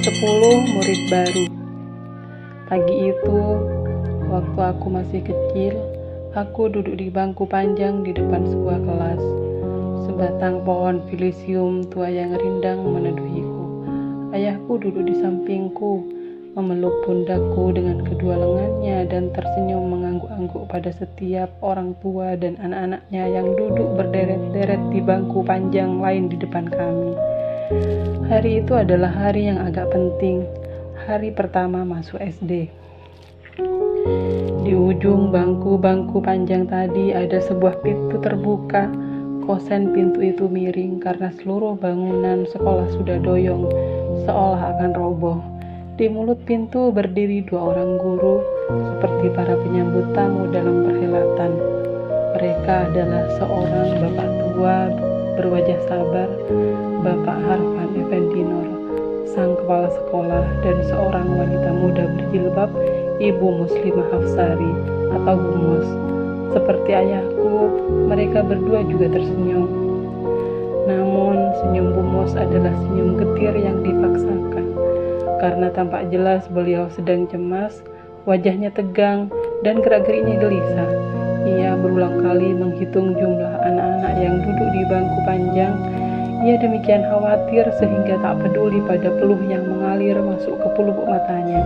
10 murid baru. Pagi itu, waktu aku masih kecil, aku duduk di bangku panjang di depan sebuah kelas. Sebatang pohon filisium tua yang rindang meneduhiku. Ayahku duduk di sampingku, memeluk pundakku dengan kedua lengannya dan tersenyum mengangguk-angguk pada setiap orang tua dan anak-anaknya yang duduk berderet-deret di bangku panjang lain di depan kami. Hari itu adalah hari yang agak penting, hari pertama masuk SD. Di ujung bangku-bangku panjang tadi ada sebuah pintu terbuka. Kosen pintu itu miring karena seluruh bangunan sekolah sudah doyong, seolah akan roboh. Di mulut pintu berdiri 2 orang guru, seperti para penyambut tamu dalam perhelatan. Mereka adalah seorang bapak tua berwajah sabar, Bapak Harfan Effendi Nur, sang kepala sekolah, dan seorang wanita muda berjilbab, Ibu Muslimah Hafsari atau Bu Mus. Seperti ayahku, mereka berdua juga tersenyum. Namun, senyum Bu Mus adalah senyum getir yang dipaksakan. Karena tampak jelas beliau sedang cemas, wajahnya tegang, dan gerak-geriknya gelisah. Ia berulang kali menghitung jumlah anak-anak yang duduk di bangku panjang. Ia demikian khawatir sehingga tak peduli pada peluh yang mengalir masuk ke pelupuk matanya.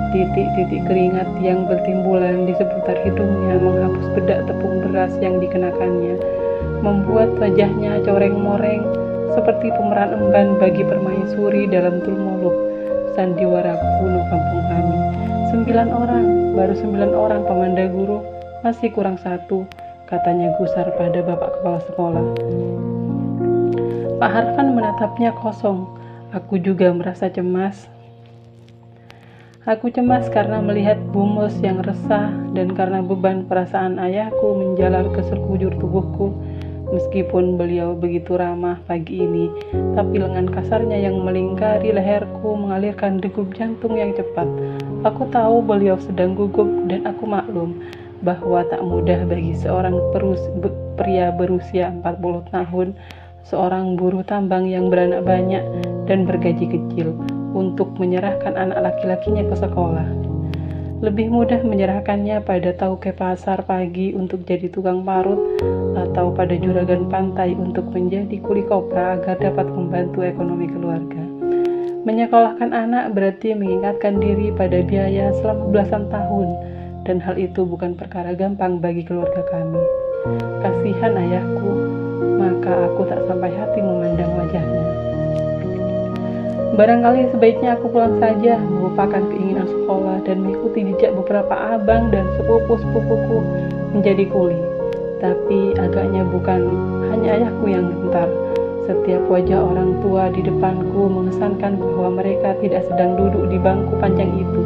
Titik-titik keringat yang bertimbulan di seputar hidungnya menghapus bedak tepung beras yang dikenakannya, membuat wajahnya coreng-moreng seperti pemeran emban bagi permaisuri dalam Tulmoluk, sandiwara kuno kampung kami. 9 orang, baru 9 orang pemanda guru, masih kurang 1, katanya gusar pada bapak kepala sekolah. Pak Harfan menatapnya kosong. Aku juga merasa cemas. Aku cemas karena melihat Bu Mus yang resah dan karena beban perasaan ayahku menjalar ke sekujur tubuhku. Meskipun beliau begitu ramah pagi ini, tapi lengan kasarnya yang melingkari leherku mengalirkan degup jantung yang cepat. Aku tahu beliau sedang gugup dan aku maklum bahwa tak mudah bagi seorang pria berusia 40 tahun, seorang buruh tambang yang beranak banyak dan bergaji kecil, untuk menyerahkan anak laki-lakinya ke sekolah. Lebih mudah menyerahkannya pada tauke pasar pagi untuk jadi tukang parut, atau pada juragan pantai untuk menjadi kuli kopra agar dapat membantu ekonomi keluarga. Menyekolahkan anak berarti mengingatkan diri pada biaya selama belasan tahun, dan hal itu bukan perkara gampang bagi keluarga kami. Kasihan ayahku, maka aku tak sampai hati memandang wajahnya. Barangkali sebaiknya aku pulang saja, melupakan keinginan sekolah dan mengikuti jejak beberapa abang dan sepupu-sepupuku menjadi kuli. Tapi agaknya bukan hanya ayahku yang gentar. Setiap wajah orang tua di depanku mengesankan bahwa mereka tidak sedang duduk di bangku panjang itu,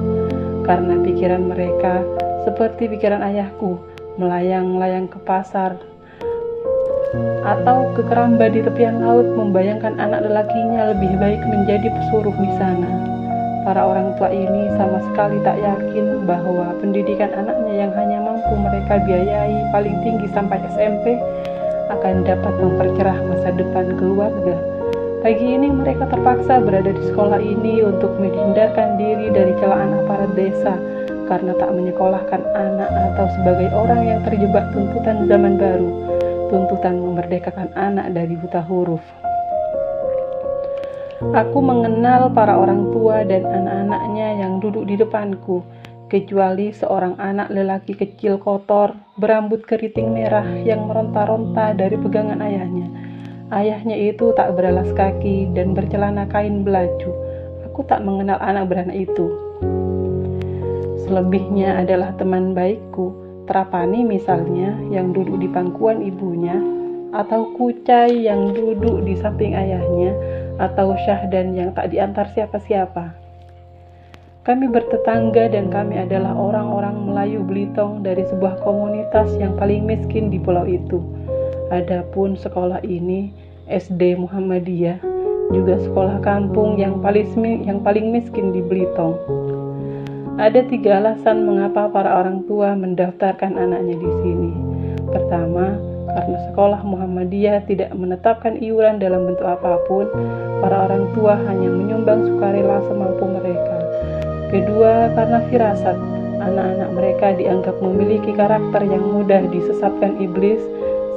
karena pikiran mereka, seperti pikiran ayahku, melayang-layang ke pasar atau ke keramba di tepian laut, membayangkan anak lelakinya lebih baik menjadi pesuruh di sana. Para orang tua ini sama sekali tak yakin bahwa pendidikan anaknya yang hanya mampu mereka biayai paling tinggi sampai SMP akan dapat mempercerah masa depan keluarga. Pagi ini mereka terpaksa berada di sekolah ini untuk menghindarkan diri dari celaan aparat desa karena tak menyekolahkan anak, atau sebagai orang yang terjebak tuntutan zaman baru, tuntutan memerdekakan anak dari buta huruf. Aku mengenal para orang tua dan anak-anaknya yang duduk di depanku, kecuali seorang anak lelaki kecil kotor, berambut keriting merah yang meronta-ronta dari pegangan ayahnya. Ayahnya itu tak beralas kaki dan bercelana kain belaju. Aku tak mengenal anak beranak itu. Selebihnya adalah teman baikku, Trapani misalnya, yang duduk di pangkuan ibunya, atau Kucai yang duduk di samping ayahnya, atau Syahdan yang tak diantar siapa-siapa. Kami bertetangga dan kami adalah orang-orang Melayu Belitung dari sebuah komunitas yang paling miskin di pulau itu. Adapun sekolah ini, SD Muhammadiyah, juga sekolah kampung yang paling miskin di Belitung. Ada 3 alasan mengapa para orang tua mendaftarkan anaknya di sini. Pertama, karena sekolah Muhammadiyah tidak menetapkan iuran dalam bentuk apapun, para orang tua hanya menyumbang sukarela semampu mereka. Kedua, karena firasat, anak-anak mereka dianggap memiliki karakter yang mudah disesatkan iblis,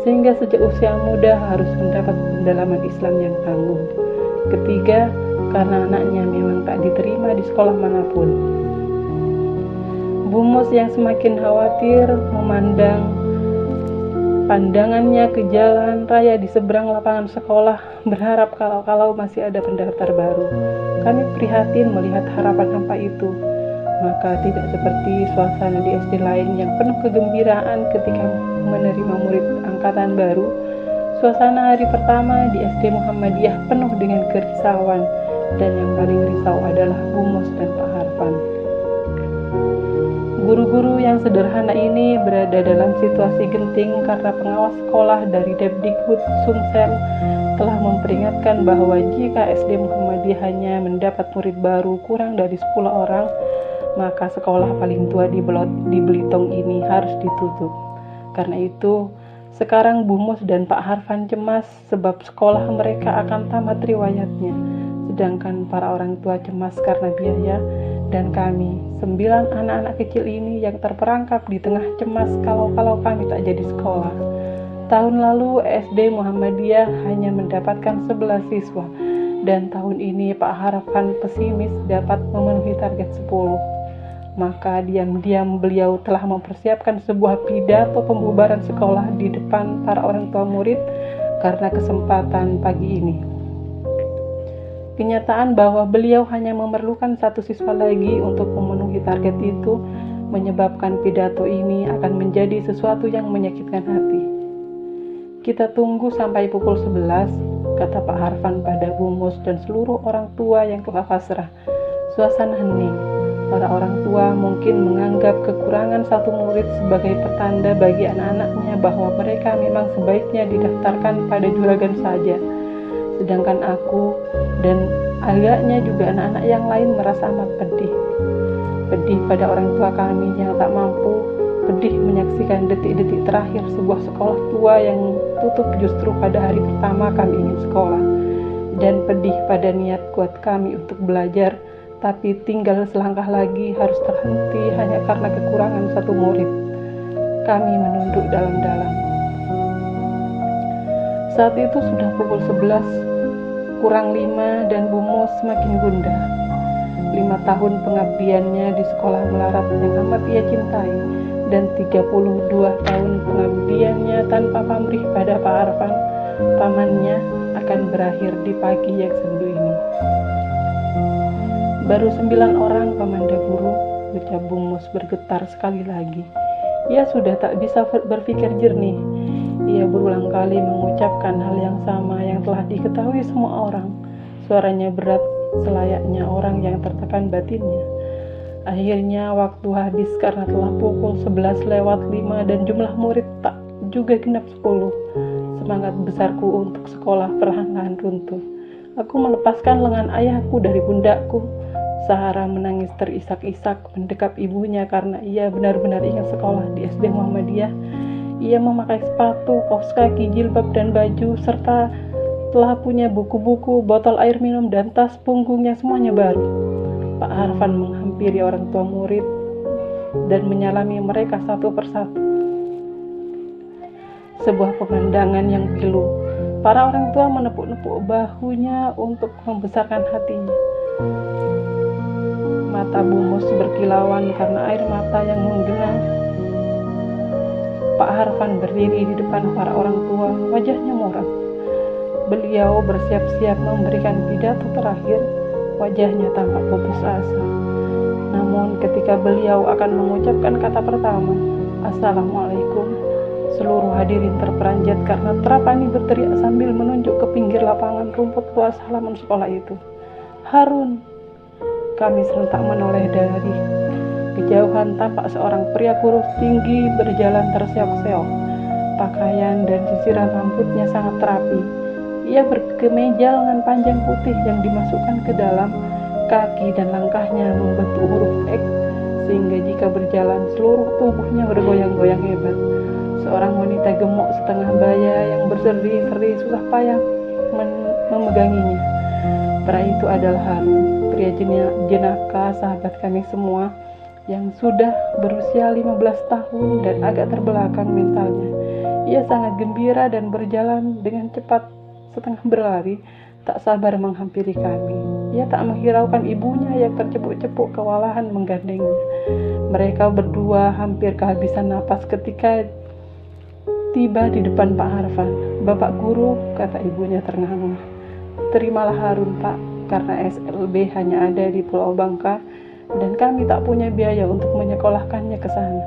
sehingga sejak usia muda harus mendapat pendalaman Islam yang tangguh. Ketiga, karena anaknya memang tak diterima di sekolah manapun. Bu Mus yang semakin khawatir memandang pandangannya ke jalan raya di seberang lapangan sekolah, berharap kalau masih ada pendaftar baru. Kami prihatin melihat harapan hampa itu. Maka tidak seperti suasana di SD lain yang penuh kegembiraan ketika menerima murid angkatan baru. Suasana hari pertama di SD Muhammadiyah penuh dengan kerisauan, dan yang paling risau adalah Bu Mus dan Pak Harfan. Guru-guru yang sederhana ini berada dalam situasi genting karena pengawas sekolah dari Depdikbud Sumsel telah memperingatkan bahwa jika SD Muhammadiyah hanya mendapat murid baru kurang dari 10 orang, maka sekolah paling tua di Belitung ini harus ditutup. Karena itu, sekarang Bu Mus dan Pak Harfan cemas sebab sekolah mereka akan tamat riwayatnya, sedangkan para orang tua cemas karena biaya, dan kami, 9 anak-anak kecil ini yang terperangkap di tengah cemas kalau kami tak jadi sekolah. Tahun lalu SD Muhammadiyah hanya mendapatkan 11 siswa, dan tahun ini Pak Harfan pesimis dapat memenuhi target 10. Maka diam-diam beliau telah mempersiapkan sebuah pidato pembubaran sekolah di depan para orang tua murid karena kesempatan pagi ini. Kenyataan bahwa beliau hanya memerlukan 1 siswa lagi untuk memenuhi target itu menyebabkan pidato ini akan menjadi sesuatu yang menyakitkan hati. Kita tunggu sampai pukul 11, kata Pak Harfan pada Bu Mus dan seluruh orang tua yang telah pasrah. Suasana hening. Para orang tua mungkin menganggap kekurangan 1 murid sebagai pertanda bagi anak-anaknya bahwa mereka memang sebaiknya didaftarkan pada juragan saja. Sedangkan aku dan agaknya juga anak-anak yang lain merasa amat pedih. Pedih pada orang tua kami yang tak mampu, pedih menyaksikan detik-detik terakhir sebuah sekolah tua yang tutup justru pada hari pertama kami ingin sekolah. Dan pedih pada niat kuat kami untuk belajar, tapi tinggal selangkah lagi harus terhenti hanya karena kekurangan 1 murid. Kami menunduk dalam-dalam. Saat itu sudah pukul 11 kurang 5 dan Bu Mus semakin gundah. 5 tahun pengabdiannya di sekolah melarat yang amat ia cintai, dan 32 tahun pengabdiannya tanpa pamrih pada Pak Harfan, pamannya, akan berakhir di pagi yang sendu ini. Baru 9 orang pamanda guru, ucap Bu Mus bergetar sekali lagi. Ia sudah tak bisa berpikir jernih. Ia berulang kali mengucapkan hal yang sama yang telah diketahui semua orang. Suaranya berat selayaknya orang yang tertekan batinnya. Akhirnya waktu habis karena telah pukul 11:05 dan jumlah murid tak juga genap 10. Semangat besarku untuk sekolah perlahan-lahan runtuh. Aku melepaskan lengan ayahku dari pundakku. Sahara menangis terisak-isak mendekap ibunya karena ia benar-benar ingin sekolah di SD Muhammadiyah. Ia memakai sepatu, kaos kaki, jilbab, dan baju, serta telah punya buku-buku, botol air minum, dan tas punggungnya semuanya baru. Pak Harfan menghampiri orang tua murid dan menyalami mereka satu persatu. Sebuah pemandangan yang pilu. Para orang tua menepuk-nepuk bahunya untuk membesarkan hatinya. Mata Bu Mus berkilauan karena air mata yang menggenang. Pak Harfan berdiri di depan para orang tua, wajahnya muram. Beliau bersiap-siap memberikan pidato terakhir, wajahnya tampak putus asa. Namun ketika beliau akan mengucapkan kata pertama, Assalamualaikum, seluruh hadirin terperanjat karena Trapani berteriak sambil menunjuk ke pinggir lapangan rumput luas halaman sekolah itu. Harun! Kami serentak menoleh dari kejauhan tampak seorang pria kurus tinggi berjalan terseok-seok. Pakaian dan sisiran rambutnya sangat rapi. Ia berkemeja lengan panjang putih yang dimasukkan ke dalam kaki dan langkahnya membentuk huruf X, sehingga jika berjalan seluruh tubuhnya bergoyang-goyang hebat. seorang wanita gemuk setengah baya yang berseri-seri susah payah memeganginya. Pria itu adalah Harun, pria jenaka sahabat kami semua yang sudah berusia 15 tahun dan agak terbelakang mentalnya. Ia sangat gembira dan berjalan dengan cepat setengah berlari, tak sabar menghampiri kami. Ia tak menghiraukan ibunya yang tercepuk-cepuk kewalahan menggandengnya. Mereka berdua hampir kehabisan napas ketika tiba di depan Pak Harfan. "Bapak guru," kata ibunya ternganga. "Terimalah Harun, Pak, karena SLB hanya ada di Pulau Bangka dan kami tak punya biaya untuk menyekolahkannya ke sana.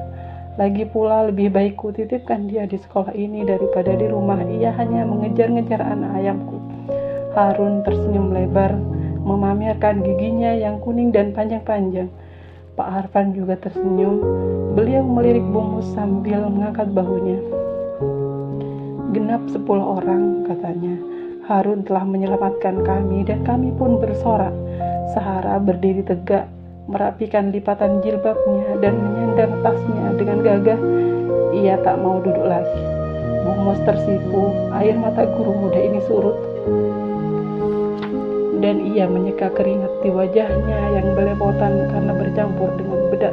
Lagi pula lebih baik ku titipkan dia di sekolah ini daripada di rumah ia hanya mengejar-ngejar anak ayamku." Harun tersenyum lebar, memamerkan giginya yang kuning dan panjang-panjang. Pak Harfan juga tersenyum. Beliau melirik Bumus sambil mengangkat bahunya. "Genap 10 orang," katanya. "Harun telah menyelamatkan kami dan kami pun bersorak." Sahara berdiri tegak, merapikan lipatan jilbabnya dan menyandang tasnya dengan gagah. Ia tak mau duduk lagi. Bumus tersipu, air mata guru muda ini surut, dan ia menyeka keringat di wajahnya yang belepotan karena bercampur dengan bedak